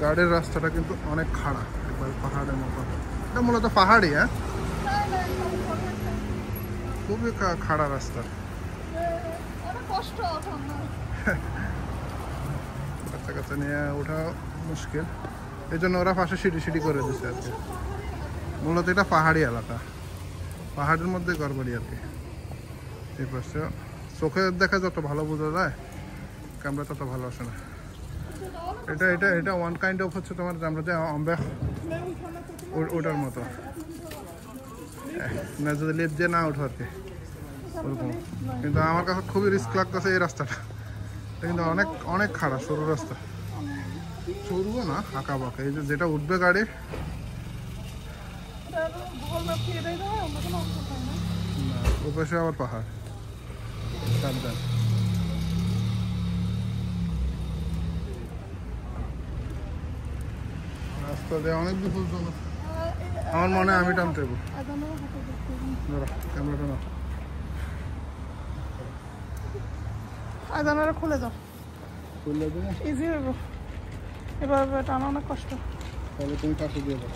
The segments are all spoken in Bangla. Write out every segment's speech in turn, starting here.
গাড়ির রাস্তাটা কিন্তু অনেক খাড়া, একবার পাহাড়ের মতো। এটা মূলত পাহাড়ি, হ্যাঁ, খুবই খাড়া রাস্তা, বাচ্চা কাচ্চা নিয়ে ওঠা মুশকিল, এই জন্য ওরা পাশে সিঁড়ি সিঁড়ি করে দিচ্ছে আর কি। মূলত এটা পাহাড়ি এলাকা, পাহাড়ের মধ্যে ঘরবাড়ি আর কি। এই পাশে চোখে দেখা যত ভালো বোঝা যায়, ক্যামেরা তত ভালো আসে না। এটা এটা এটা ওয়ান কাইন্ড অফ হচ্ছে তোমার আমরা যে আমরা ওটার মতো না, যদি লেপ দিয়ে না ওঠো আর কি ওরকম। কিন্তু আমার কাছে খুবই রিস্ক লাগতেছে এই রাস্তাটা, কিন্তু অনেক অনেক খারাপ সরু রাস্তা, সরুও না আঁকা বাঁকা। এই যে যেটা উঠবে গাড়ি, ওপাশে আবার পাহাড়, সাবধান। রাস্তা দিয়ে অনেক বিপজ্জনক, আমার মনে হয় আমি টানতে দেবো। ক্যামেরাটা না, আয়দানাটা খুলে দাও, খুললে দেবো, ইজি হইব। এবার টানা অনেক কষ্ট। তাহলে তুমি কাছে দিয়ে দাও।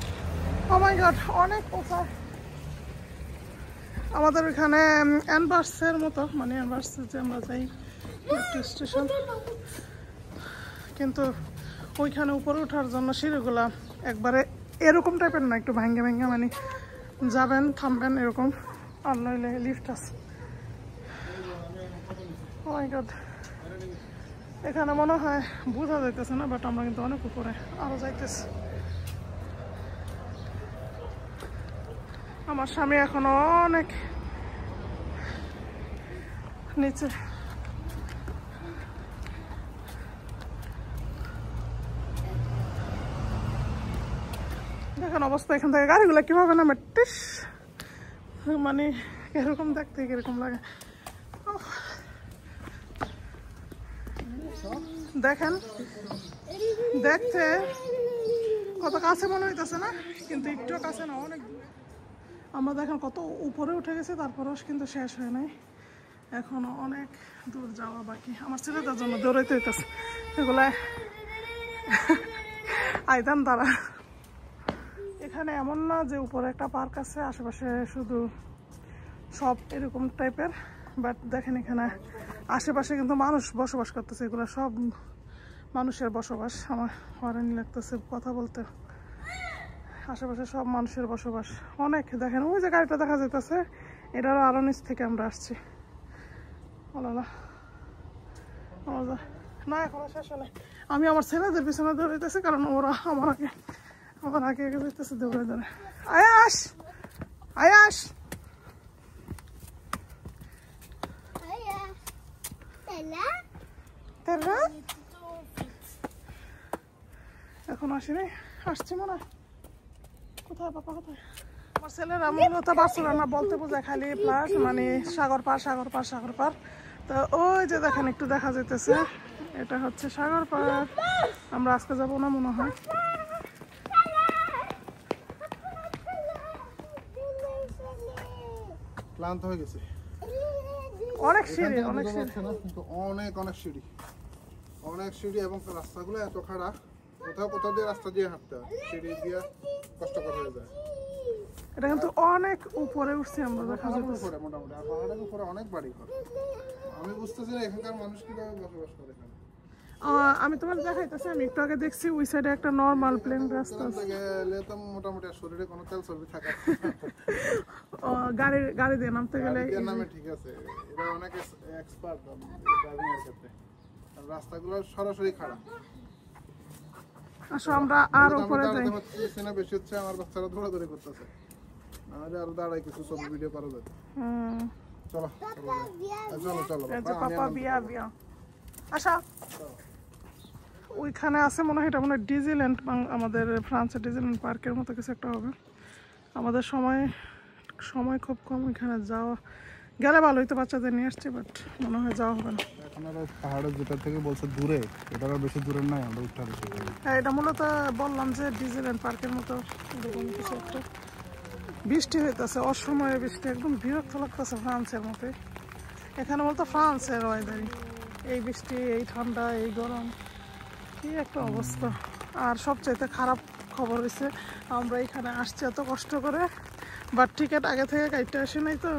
ও মাই গড, অনেক কোথায় আমাদের এখানে অ্যানভার্সের মতো, মানে অ্যানভার্সে যে আমরা যাই মেট্রো স্টেশন, কিন্তু ওইখানে উপরে ওঠার জন্য সিঁড়িগুলা একবারে এরকম টাইপের না, একটু ভাঙ্গে ভাঙ্গে, মানে যাবেন থামবেন এরকম, আর নইলে লিফট আছে। ও মাই গড, এখানে মনে হয় বোঝা যাইতেছে না, বাট আমরা কিন্তু অনেক উপরে আরো যাইতেছি। আমার স্বামী এখনো অনেক নিচে। দেখেন অবস্থা, এখান থেকে গাড়িগুলো কিভাবে নামে, টিস, মানে এরকম দেখতে কিরকম লাগে। দেখেন দেখতে কত কাছে মনে হইতেছে না, কিন্তু একটু কাছে না, অনেক দূর। আমরা দেখেন কত উপরে উঠে গেছে, তারপরেও কিন্তু শেষ হয় নাই, এখনো অনেক দূর যাওয়া বাকি। আমার ছেলেদের জন্য দৌড়াইতে হইতেছে, এগুলা আইদান তারা। এখানে এমন না যে উপরে একটা পার্ক আছে, আশেপাশে শুধু সব এরকম টাইপের, বাট দেখেন এখানে আশেপাশে কিন্তু মানুষ বসবাস করতেছে, এগুলো সব মানুষের বসবাস। আমার হয়রানি লাগতেছে কথা বলতে, আশেপাশে সব মানুষের বসবাস অনেক। দেখেন ওই যে গাড়িটা দেখা যাইতেছে, এটারও আরো নিচ থেকে আমরা আসছি। না এখনো শেষ হয় নাই, আমি আমার ছেলেদের পিছনে দৌড়াইতেছি, কারণ ওরা আমার আগে যেতেছে দৌড়ে দৌড়ে। আয়াস আয়াস, এখন আসিনি, আসছি মনে হয়। কোথায় বাবা, কোথায়? আমার ছেলেরা মূলত বার্সেলোনা বলতে বোঝায় খালি প্লাস, মানে সাগর পার সাগর পার সাগর পার। তো ওই যে দেখেন একটু দেখা যাইতেছে, এটা হচ্ছে সাগর পার। আমরা আজকে যাবো না মনে হয়। ক্লান্ত হয়ে গেছে, অনেক সিঁড়ি, অনেক সিঁড়ি, কিন্তু অনেক অনেক সিঁড়ি, অনেক সিঁড়ি, এবং রাস্তাগুলো এত খারাপ, কোথাও কোথাও দিয়ে রাস্তা দিয়ে হাঁটতে হয়, সিঁড়ি দিয়ে কষ্টকর হয়ে যায়। এটা কিন্তু অনেক উপরে উঠছি আমরা, দেখা যাচ্ছে উপরে মোটামুটি, আর পাহাড়ের উপরে অনেক বাড়ি ঘর। আমি বুঝতেছি না এখানকার মানুষ কিভাবে বসবাস করে এখানে। আমি তোমার দেখাইতেছি, আমি একটু আগে দেখছি ওই সাইডে একটা নরমাল প্লেন রাস্তা আছে। গেলে তো মোটামুটি শরীরে কোনো তেল চর্বি থাকে, গাড়ি দিয়ে নামতে গেলে নামে ঠিক আছে, এরা অনেক এক্সপার্ট ড্রাইভিং এর ক্ষেত্রে। আর রাস্তাগুলো সরাসরি খারাপ। আসো আমরা আর উপরে যাই। সিনা বেশি হচ্ছে, আমার বাচ্চারা দৌড়াদৌড়ি করতেছে, নাহলে আরো দাঁড়াই কিছু ছবি ভিডিও করা যায়। চলো চলো চলো, পাপা বিয়া বিয়া আশা। ওইখানে আছে মনে হয়, এটা মনে হয় ডিজনিল্যান্ড, আমাদের ফ্রান্সের ডিজনিল্যান্ড পার্কের মতো কিছু একটা হবে। আমাদের সময় খুব কম, ওইখানে যাওয়া গেলে ভালো হইতো, বাচ্চাদের নিয়ে আসছে, বাট মনে হয় যাওয়া হবে না। এখন আর পাহাড়ের যেটা থেকে বলছে দূরে, এটা আর বেশি দূরে নাই, আমরা উঠতে পারছি। হ্যাঁ, এটা মূলত বললাম যে ডিজনিল্যান্ড পার্কের মতো এরকম কিছু একটা। বৃষ্টি হইতেছে, অসময়ে বৃষ্টি, একদম বিরক্ত লাগতেছে ফ্রান্সের মতো। এখানে বলতো ফ্রান্সের ওয়েদারই, এই বৃষ্টি, এই ঠান্ডা, এই গরম, কি একটা অবস্থা। আর সবচাইতে খারাপ খবর হয়েছে আমরা এখানে আসছি এত কষ্ট করে, বাট টিকিট আগে থেকে কাটতে আসি নাই তো,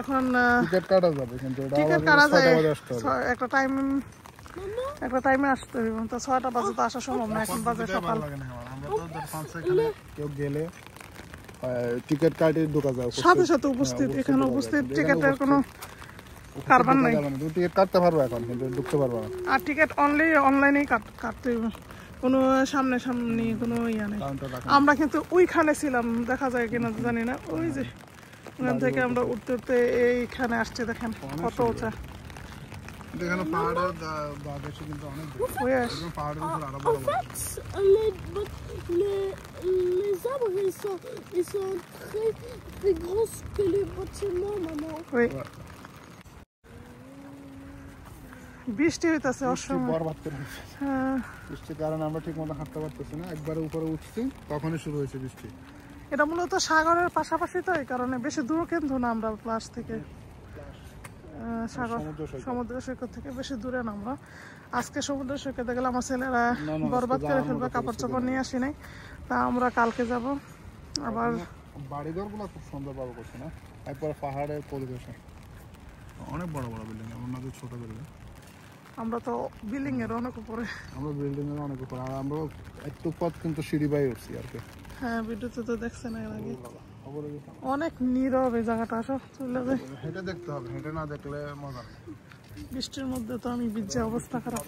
এখন টিকিট কাটা যাবে কিন্তু এটা টিকিট আবার কাটা যায় 6টা বাজে আসতে হবে। একটা টাইমে আসতে হইব, তো 6টা বাজে তো আসা সম্ভব না, এখন বাজে সুবিধাই সকাল। ভালো লাগে না আমার। আমরা তো ধর 5 এখানে কেউ গেলে টিকিট কাটে ঢোকা যায়, সাথে সাথে উপস্থিত, এখানে উপস্থিত টিকিটের কোনো কারবার নাই। তুমি টিকিট কাটতে পারবে এখন কিন্তু ঢুকতে পারবে না। আর টিকিট অনলি অনলাইনেই কাটতে হইব, কোনো সামনে সামনে কোনো ইয়া নেই। কাউন্টার রাখা আমরা কিন্তু ওইখানে ছিলাম, দেখা যায় কিনা জানি না, ওই যে ওখান থেকে আমরা উঠতে উঠতে এইখানে আসছে, দেখেন কত উঁচা। এখানে পাহাড়ের গা বেশি কিন্তু অনেক দূর। Yes. একদম পাহাড়ের উপর আরো বড় বড়। Les arbres, ils sont très plus gros que les bâtiments, maman. Oui. বৃষ্টি হইতাছে বৃষ্টি অসময়। বরবাদ করে দিচ্ছে। হ্যাঁ, বৃষ্টির কারণে আমরা ঠিক মতো হাঁটতে পারতেছি না। একবারে উপরে উঠছি তখনই শুরু হয়েছে বৃষ্টি। এটা মূলত সাগরের পাশাপাশি তো, এই কারণে বেশি দূর কিন্তু না আমরা প্লাস থেকে, সাগর সমুদ্র সৈকত থেকে বেশি দূরে না আমরা। আজকে সমুদ্র সৈকতে গেলে আমার ছেলেরা বরবাদ করে ফেলবে, কাপড় চোপড় নিয়ে আসি নাই, তা আমরা কালকে যাব। আবার বাড়িঘর গুলো খুব সুন্দর ভাবে করছে না, একবারে পাহাড়ের পরিবেশে অনেক বড় বড় বিল্ডিং, এমন না যে ছোট বিল্ডিং। আমরা তো বিল্ডিং এর অনেক উপরে। আমরা বিল্ডিং এর অনেক উপরে, আর আমরা একটু পথ কিন্তু সিঁড়ি বাই উঠছি আর কি। হ্যাঁ, ভিডিওতে তো দেখছেন এর আগে। খবরে গেছি। অনেক নীরব এই জায়গাটা, আসো চলে যায়। হেঁটে দেখতে হবে, হেঁটে না দেখলে মজা নেই। বৃষ্টির মধ্যে তো আমি ভিজে অবস্থা খারাপ।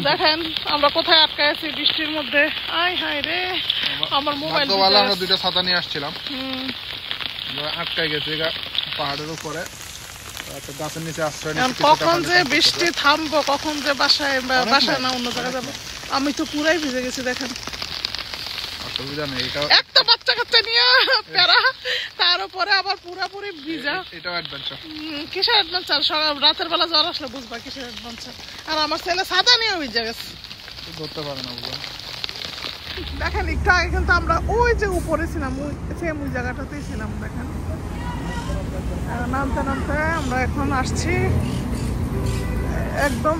দেখেন আমরা কোথায় আটকে আছি বৃষ্টির মধ্যে, আয় হায় রে আমার মোবাইল। ভাগ্যবালা আমরা দুইটা ছাতা নিয়ে আসছিলাম, আটকাই গেছি পাহাড়ের উপরে একটা গাছের নিচে আশ্রয় নিয়েছি। কখন যে বৃষ্টি থামবো, কখন যে বাসায় না অন্য জায়গায় যাবো, আমি তো পুরাই ভিজে গেছি। দেখেন অসুবিধা নেই, এটা একটা বাচ্চা কাচ্চা নিয়ে প্যারা, তার উপরে আবার পুরাপুরি ভিজা। এটাও অ্যাডভেঞ্চার। কিসের অ্যাডভেঞ্চার, রাতের বেলা জ্বর আসলে বুঝবা কিসের অ্যাডভেঞ্চার। আর আমার ছেলে ছাতা নিয়ে ভিজে গেছে, ধরতে পারে না বুঝলাম। দেখেন একটু আগে কিন্তু আমরা ওই যে উপরে ছিলাম, সেম ওই জায়গাটাতেই ছিলাম। দেখেন নামতে নামতে আমরা এখন আসছি একদম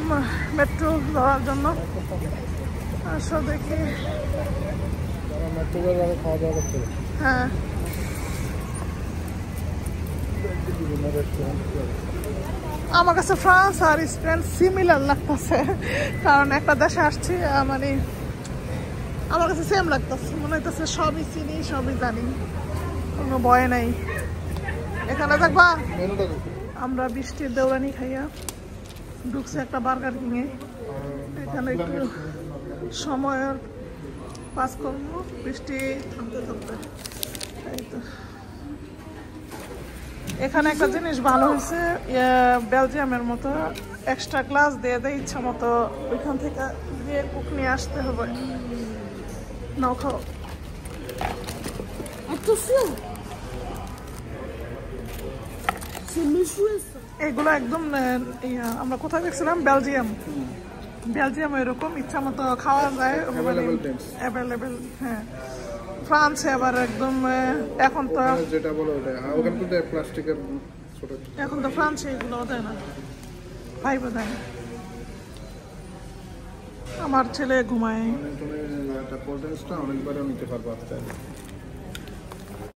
মেট্রো ধরার জন্য। আসো দেখি। খাওয়া দাওয়া করতে হবে। হ্যাঁ, আমার কাছে ফ্রান্স আর স্পেন সিমিলার লাগতেছে, কারণ একটা দেশে আসছি, মানে আমার কাছে সেম লাগতেছে, মনে হইতেছে সবই চিনি সবই জানি, কোনো ভয় নাই। এখানে দেখবা আমরা বৃষ্টির দেওরানি খাইয়া ঢুকছে একটা বার্গার কিনে, এখানে একটু সময়ের পাস করবো বৃষ্টি থামতে থামতে। এই তো এখানে একটা জিনিস ভালো হয়েছে, বেলজিয়ামের মতো এক্সট্রা ক্লাস দিয়ে দেয় ইচ্ছা মতো, ওইখান থেকে গিয়ে কুক নিয়ে আসতে হবে। নাও খাও। Attention! C'est mes jouets, ça. এগুলো একদম আমরা কোথায় দেখছিলাম, বেলজিয়াম। বেলজিয়াম এরকম ইচ্ছা মতো খাওয়া যায়, অ্যাভেলেবেল। হ্যাঁ, ফ্রান্সে আবার একদম এখন তো যেটা বলো ওটা, ওখানে তো প্লাস্টিকের ছোট, এখন তো ফ্রান্সে এগুলো দেয় না, ভাইবা দেয় না। আমার ছেলে ঘুমায়। কোল্ড ড্রিঙ্কসটা অনেকবারও নিতে পারবো আস্তে আস্তে।